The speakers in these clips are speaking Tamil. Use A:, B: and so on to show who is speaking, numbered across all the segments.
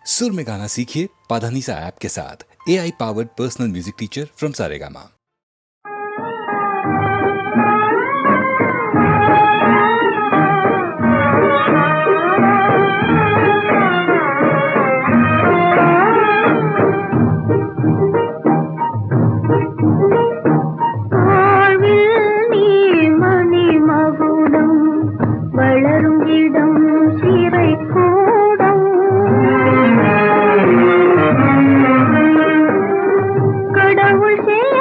A: सुर में गाना सीखिए पाधानीसा ऐप के साथ। AI powered personal music teacher from Saregama.
B: கடவுள் செய்ய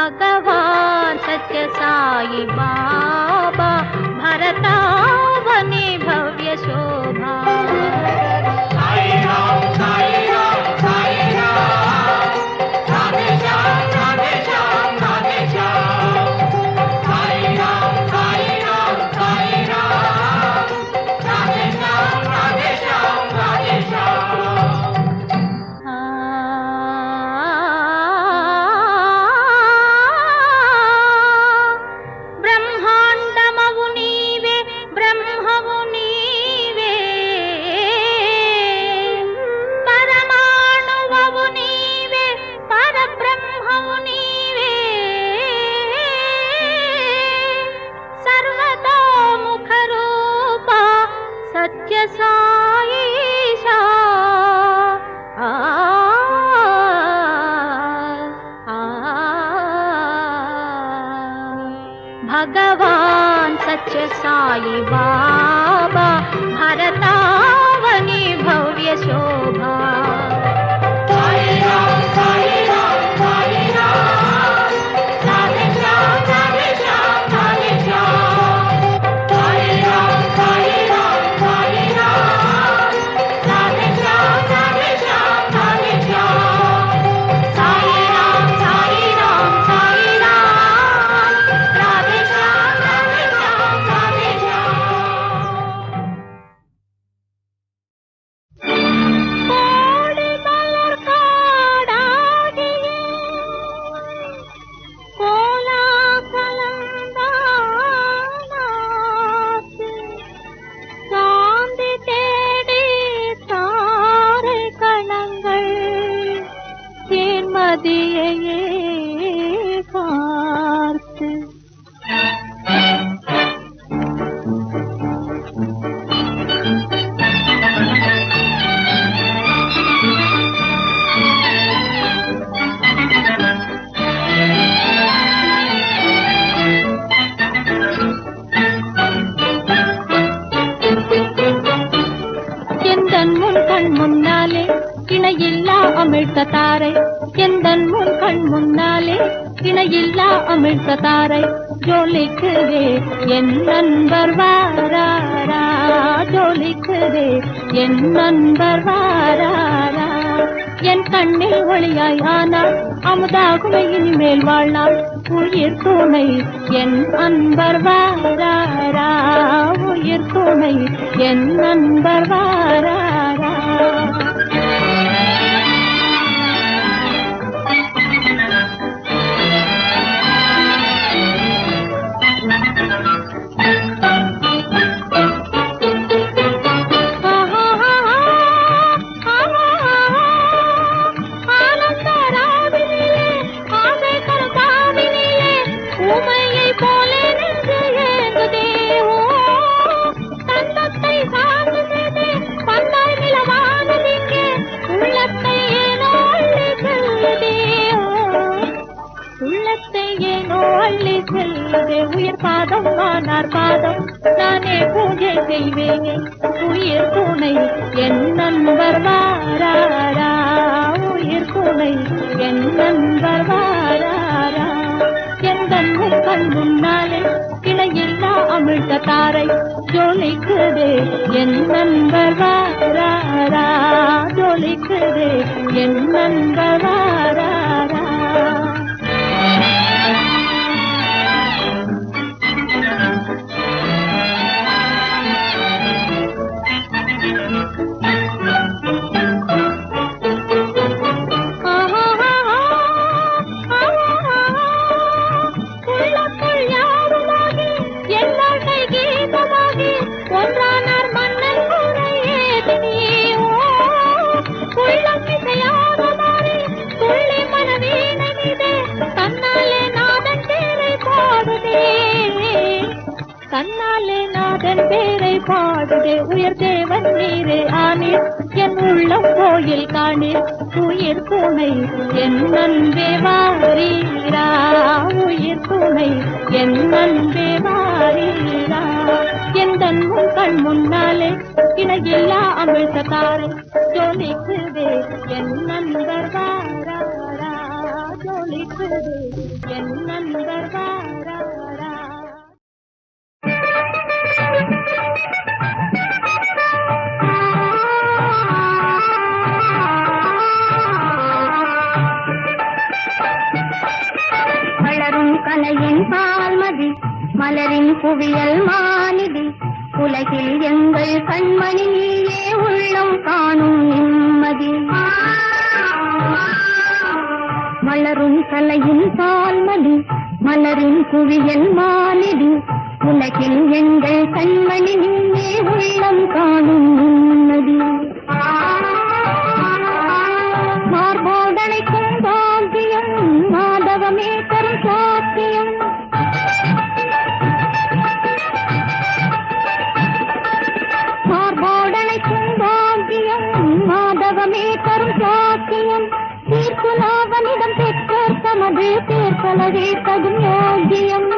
B: भगवान सत्य साई बाबा भरतावनी भव्य शोभा साई राम साई राम साई राम राधे श्याम राधे श्याम राधे श्याम साई राम साई राम साई राम राधे श्याम राधे श्याम राधे श्याम सत्य साईशा भगवान सत्य साई बाबा भरतावनी भव्य शोभा साई राम साई राम साई राम राधे श्याम राधे श्याम राधे श्याम साई राम साई राम साई राम राधे श्याम राधे श्याम राधे श्याम साई राम साई राम साई राम राधे श्याम राधे श्याम राधे श्याम கோடி மலர் காடாகியே கோலாகலந்தானாத்து சாந்தி தேடி தாரை கணங்கள் தேன்மதியையே பார்த்து எந்தன் முன் கண் முன்னாலே இணையில்லா அமிழ்த்த தாரை எந்தன் முன் கண் முன்னாலே இணையில்லா அமிழ்த்த தாரை ஜோலிக்குதே என் நண்பர் வாராரா ஜோலிக்குதே என் நண்பர் வாராரா என் கண்ணில் ஒளியாய் ஆனாள் அமுதாகுமை இனிமேல் வாழ்நாள் உயிர் துணை என் அன்பர் வாராரா உயிர் துணை என் நண்பர் வாராரா உயிர் பாதம் ஆனார் பாதம் நானே பூஜை செய்வேனே உயிர் துணை என் நண்பர் வாராரா உயிர் துணை என் நண்பர் வாராரா எந்தன் கண் முன்னாலே இணையில்லா அமிழ்த்த தாரை ஜோலிக்குதே என் நண்பர் வாராரா ஜோலிக்குதே என் நண்பர் வாராரா தன்னாலே நாதன் பேரை பாடுதே உயர் தேவன் நீரே ஆனீர் என் உள்ளம் கோயில் காணீர் உயிர் துணை என் நன்பே வாரீரா உயிர் துணை என் நன்பே வாரீரா எந்தன் முன் கண் முன்னாலே இணையில்லா அமிழ்த்த தாரை ஜோலிக்குதே என் நண்பர் வாராரா ஜோலிக்குதே என்
C: கலையின் பால்மதி மலரின் குவியல் மாநிதி உலகில் எங்கள் கண்மணி நீயே உள்ளம் காணும் நிம்மதி மலரும் கலையின் பால்மதி மலரின் குவியல் மாநிதி உலகில் எங்கள் கண்மணி நீயே உள்ளம் காணும் நிம்மதி மார்போடனைக்கும் பாக்கியம் மாதவமே தரும் சாத்தியம் மார்போடனைக்கும் பாக்கியம் மாதவமே தரும் சாத்தியம் தீர்ப்புலாவனிடம் பெற்றோர் தமது தேர்தலவே தகும் யோகியம்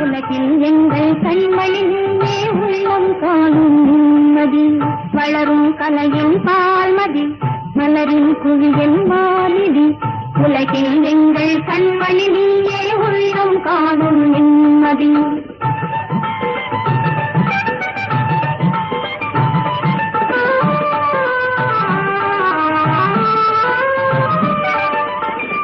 C: உலகில் எங்கள் கண்மணி நீயே உள்ளம் காணும் நிம்மதி வளரும் கலையின் பால்மதி மலரின் குவியல் மாநிதி உலகில் எங்கள் கண்மணி நீயே உள்ளம் காணும் நிம்மதி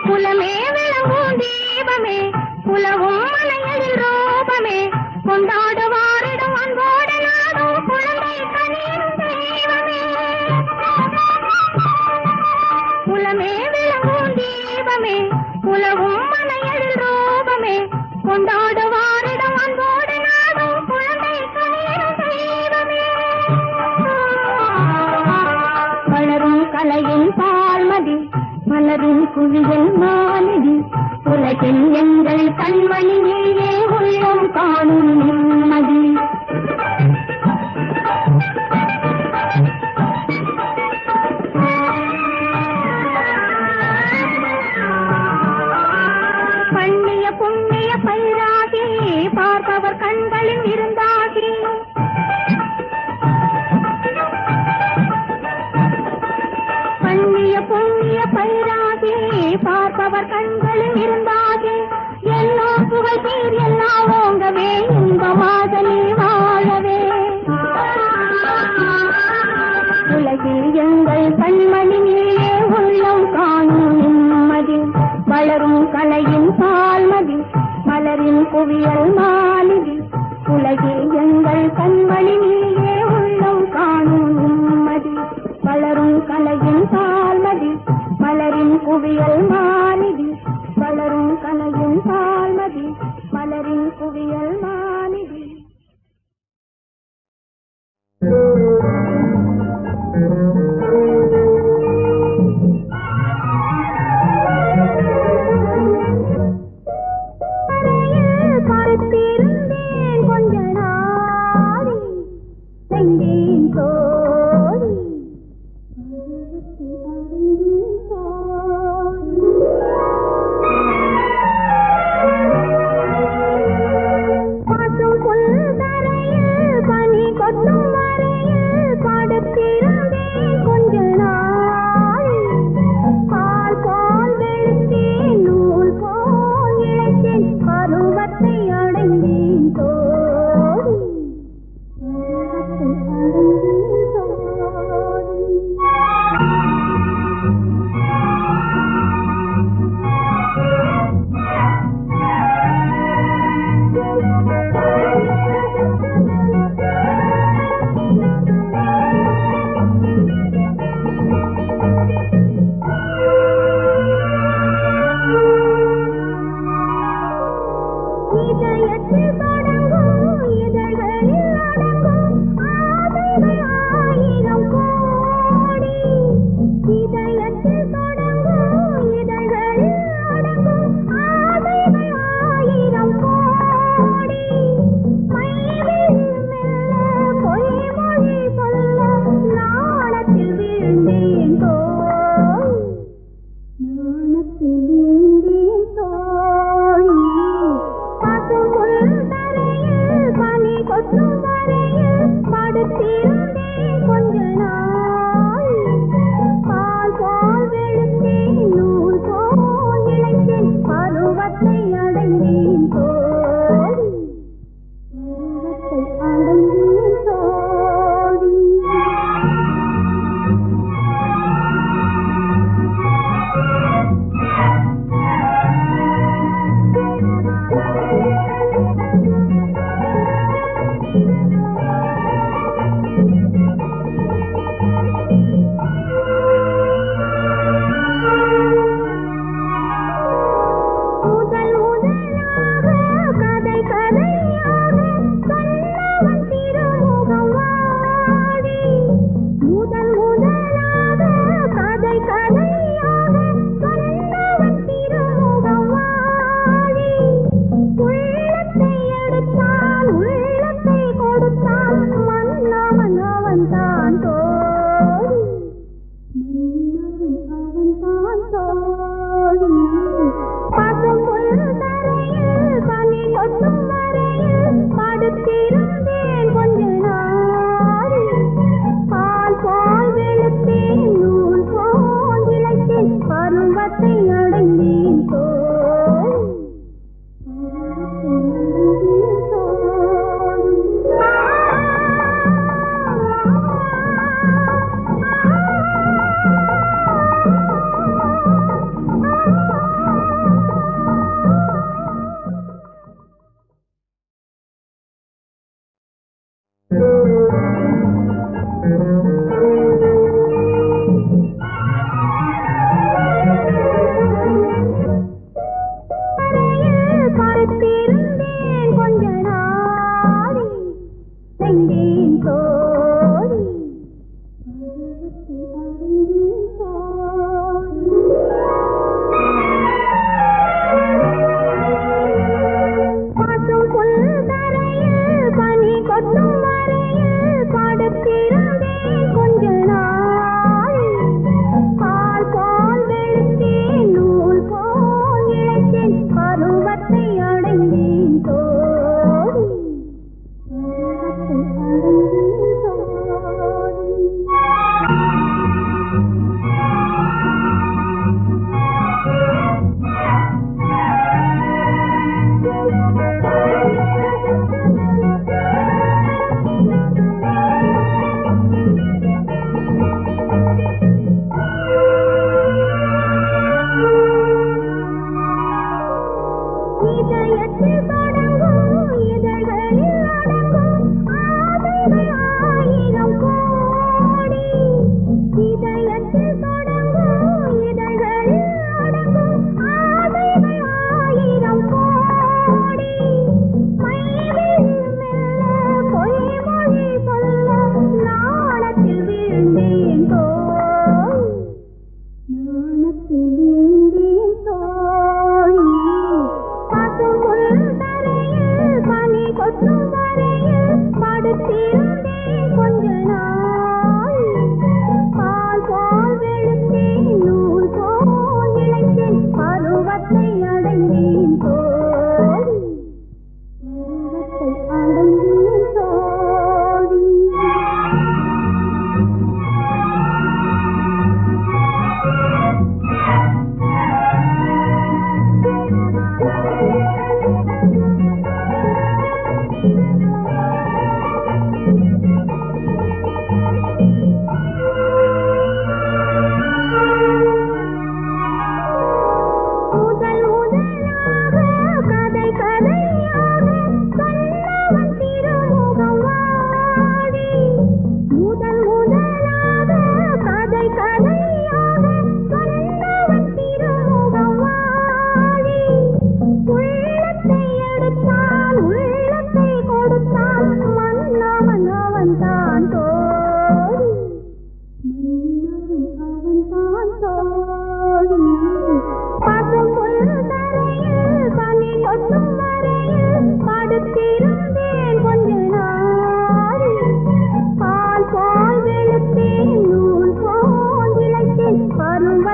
C: குலமே விளங்கும் தீபமே குலவும் மலையில் ரூபமே கொண்டாடுவாரிடம் அன்போடு நாடும் குழந்தை கனியும் தெய்வமே குலமே விளங்கும் தீபமே குலவும் மலையில் ரூபமே கொண்டாடுவாரிடம் அன்போடு நாடும் குழந்தை கனியும் தெய்வமே வளரும் கலையின் பால்மதி மலரின் குவியல் மாநிதி உலகில் எங்கள் கண்மணி நீயே உள்ளம் காணும் நிம்மதி பண்ணிய புண்ணிய பயிராகி பார்ப்பவர் கண்களில் இருந்தாகி பண்ணிய புண்ணிய பயிராகி பார்ப்பவர் கண்களில் இருந்தாகி எல்லா புகழ் பேர் எல்லாம் ஓங்கவே இன்பமாக நீ வாழவே உலகில் எங்கள் கண்மணி நீயே உள்ளம் காணும் நிம்மதி வளரும் கலையின் பால்மதி மலரின் குவியல் மாநிதி உலகில் எங்கள் கண்மணி நீயே உள்ளம் காணும் நிம்மதி வளரும் கலையின் பால்மதி மலரின் குவியல் மாநிதி வளரும் கலையின் பால்மதி மலரின் குவியல் மாநிதி பார்த்திருந்தேன் கொஞ்ச நாளி செந்தேன் தோழி பாசும் புல் தரையில் பனி கொட்டும் வரையில்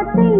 C: ஆசை